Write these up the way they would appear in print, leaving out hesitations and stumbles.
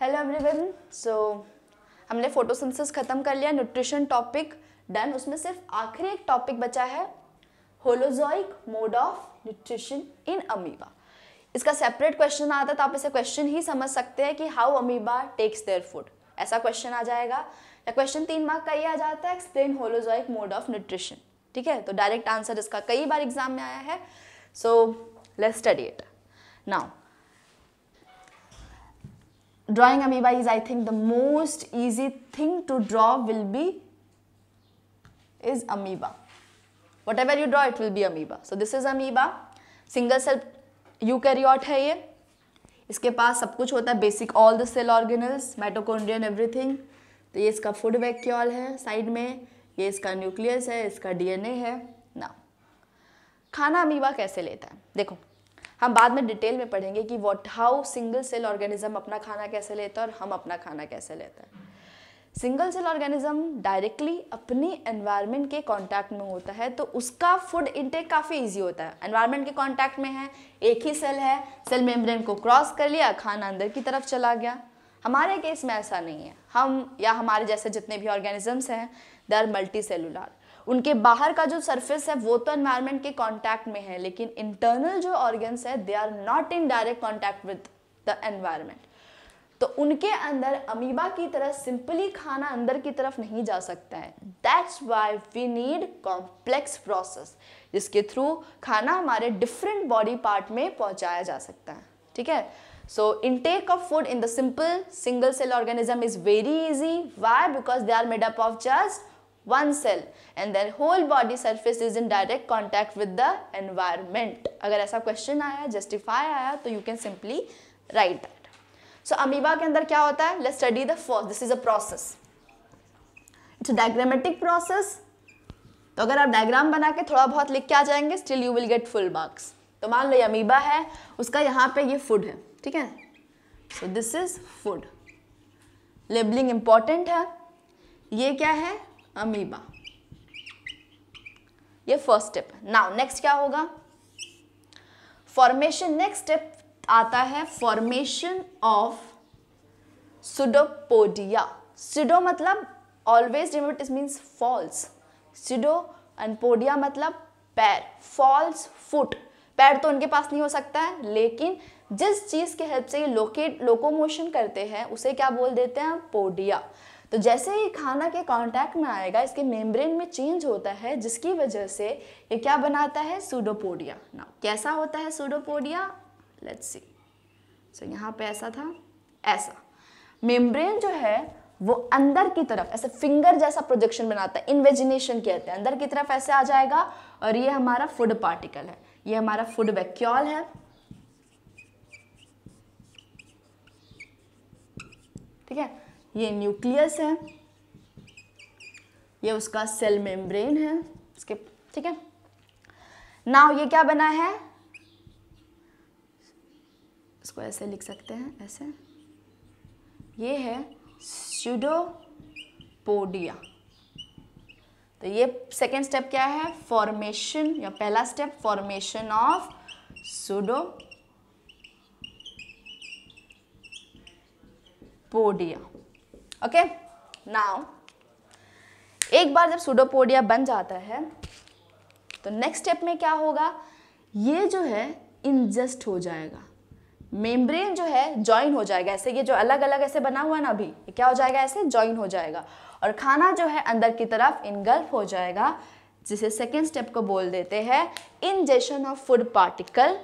Hello everyone. सो हमने photosynthesis खत्म कर लिया, न्यूट्रिशन टॉपिक डन। उसमें सिर्फ आखिरी एक टॉपिक बचा है, holozoic mode of nutrition in amoeba. इसका सेपरेट क्वेश्चन आता है तो आप इसे क्वेश्चन ही समझ सकते हैं कि how amoeba takes their food, ऐसा क्वेश्चन आ जाएगा। या क्वेश्चन 3 मार्क का ये आ जाता है, explain holozoic mode of nutrition. ठीक है, तो डायरेक्ट आंसर इसका कई बार एग्जाम में आया है। So let's study it now. Drawing amoeba is, I think, the most easy thing to draw is amoeba. Whatever you draw, it will be amoeba. So this is amoeba. Single cell eukaryote है ये। इसके पास सब कुछ होता है, basic all the cell organelles, mitochondrion everything. तो ये इसका फूड वैक्यूल है साइड में, ये इसका न्यूक्लियस है, इसका डीएनए है ना। खाना अमीबा कैसे लेता है, देखो हम बाद में डिटेल में पढ़ेंगे कि हाउ सिंगल सेल ऑर्गेनिज्म अपना खाना कैसे लेता है और हम अपना खाना कैसे लेते हैं। सिंगल सेल ऑर्गेनिज्म डायरेक्टली अपनी एनवायरनमेंट के कांटेक्ट में होता है, तो उसका फूड इनटेक काफ़ी इजी होता है। एनवायरनमेंट के कांटेक्ट में है, एक ही सेल है, सेल मेम्ब्रेन को क्रॉस कर लिया, खाना अंदर की तरफ चला गया। हमारे केस में ऐसा नहीं है। हम या हमारे जैसे जितने भी ऑर्गेनिजम्स हैं, दे आर मल्टी सेलुलर। उनके बाहर का जो सरफेस है वो तो एनवायरनमेंट के कांटेक्ट में है, लेकिन इंटरनल जो ऑर्गन्स है they are not in direct contact with the environment. तो उनके अंदर अमीबा की तरह सिंपली खाना अंदर की तरफ नहीं जा सकता है। That's why we need complex process, जिसके थ्रू खाना हमारे डिफरेंट बॉडी पार्ट में पहुंचाया जा सकता है। ठीक है, so intake of food in the simple single cell organism is very easy. Why? Because they are made up of just one cell and their whole body surface is in direct contact with the environment. अगर ऐसा question आया, justify आया, तो you can simply write that. So amoeba के अंदर क्या होता है? Let's study the first. This is a process. It's a diagrammatic process. तो अगर आप डायग्राम बना के थोड़ा बहुत लिख के आ जाएंगे, still you will get full marks. तो मान लो ये अमीबा है, उसका यहाँ पे ये फूड है, ठीक है? So this is food. Labelling important है। ये क्या है? अमीबा। ये फर्स्ट स्टेप है। नाउ नेक्स्ट क्या होगा? फॉर्मेशन। नेक्स्ट स्टेप आता है फॉर्मेशन ऑफ सुडोपोडिया। सुडो मतलब always remember it means false. Pseudo and podia मतलब पैर, फॉल्स फुट। पैर तो उनके पास नहीं हो सकता है, लेकिन जिस चीज के हेल्प से ये लोकोमोशन करते हैं उसे क्या बोल देते हैं? पोडिया। तो जैसे ही खाना के कांटेक्ट में आएगा, इसके मेम्ब्रेन में चेंज होता है, जिसकी वजह से ये क्या बनाता है? सूडोपोडिया। ना कैसा होता है सूडोपोडिया? Let's see. सो यहाँ पे ऐसा था, ऐसा मेम्ब्रेन जो है वो अंदर की तरफ ऐसे फिंगर जैसा प्रोजेक्शन बनाता है, इन्वेजिनेशन कहते हैं। अंदर की तरफ ऐसे आ जाएगा और ये हमारा फूड पार्टिकल है, ये हमारा फूड वैक्यूल है। ठीक है, ये न्यूक्लियस है, ये उसका सेल मेम्ब्रेन है इसके। ठीक है, नाउ ये क्या बना है? इसको ऐसे लिख सकते हैं, ऐसे। ये है सूडोपोडिया। तो ये सेकेंड स्टेप क्या है? फॉर्मेशन, या पहला step formation of pseudopodia. Okay, now एक बार जब सूडोपोडिया बन जाता है तो नेक्स्ट स्टेप में क्या होगा? ये जो है इंजेस्ट हो जाएगा, मेम्ब्रेन जो है जॉइन हो जाएगा। ऐसे ये जो अलग अलग ऐसे बना हुआ है ना, अभी ये क्या हो जाएगा? ऐसे जॉइन हो जाएगा और खाना जो है अंदर की तरफ इनगल्फ हो जाएगा, जिसे सेकेंड स्टेप को बोल देते हैं ingestion of food particle.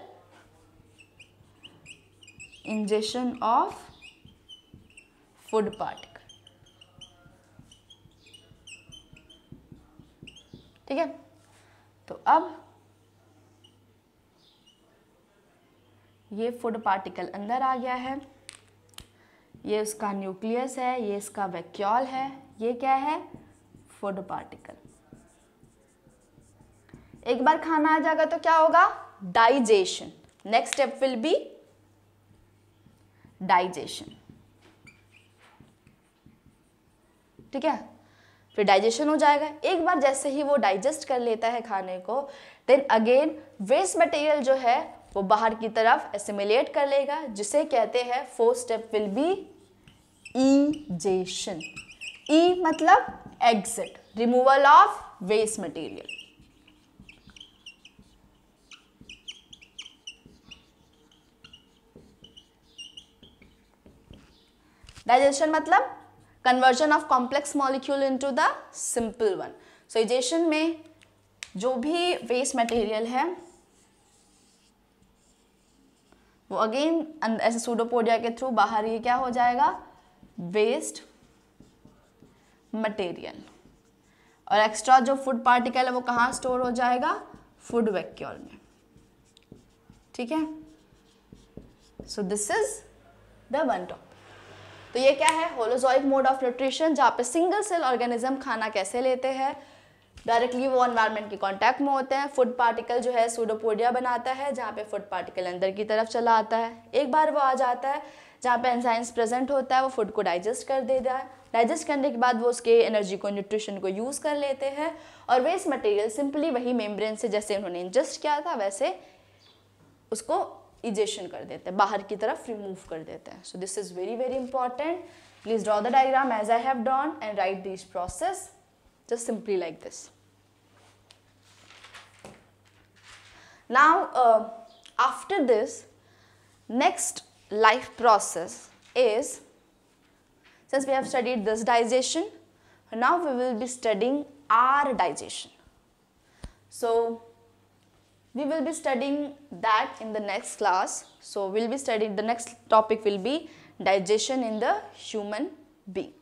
Ingestion of food particle. ठीक है, तो अब ये फूड पार्टिकल अंदर आ गया है, ये उसका न्यूक्लियस है, ये इसका वैक्यूल है, ये क्या है? Food particle. एक बार खाना आ जाएगा तो क्या होगा? Digestion. Next step will be digestion. ठीक है, फिर डाइजेशन हो जाएगा। एक बार जैसे ही वो डाइजेस्ट कर लेता है खाने को, देन अगेन वेस्ट मटेरियल जो है वो बाहर की तरफ एसिमिलेट कर लेगा, जिसे कहते हैं fourth step will be egestion. E मतलब exit, removal of waste material. Digestion मतलब conversion of complex molecule into the simple one. So egestion में जो भी waste material है वो अगेन ऐसे सूडोपोडिया के थ्रू बाहर ये क्या हो जाएगा, वेस्ट मटेरियल, और एक्स्ट्रा जो फूड पार्टिकल है वो कहाँ स्टोर हो जाएगा, फूड वैक्यूल में. ठीक है, सो this is the one topic. तो ये क्या है, होलोजोइक मोड ऑफ न्यूट्रिशन, जहाँ पे सिंगल सेल ऑर्गेनिज्म खाना कैसे लेते हैं, डायरेक्टली वो एनवायरनमेंट के कांटेक्ट में होते हैं. फूड पार्टिकल जो है सूडोपोडिया बनाता है, जहाँ पे फूड पार्टिकल अंदर की तरफ चला आता है. एक बार वो आ जाता है जहाँ पे एंजाइम्स प्रेजेंट होता है, वो फूड को डाइजेस्ट कर देता है. डाइजेस्ट करने के बाद वो उसके एनर्जी को, न्यूट्रिशन को यूज़ कर लेते हैं, और वेस्ट मटेरियल सिंपली वही मेम्ब्रेन से जैसे उन्होंने इंजेस्ट किया था वैसे उसको इजेशन कर देते हैं, बाहर की तरफ रिमूव कर देते हैं. So this is very very important. Please draw the diagram as I have drawn and write this process just simply like this. Now after this, next life process is, since we have studied this digestion, now we will be studying our digestion. So we will be studying that in the next class. So we'll be studying, the next topic will be digestion in the human being.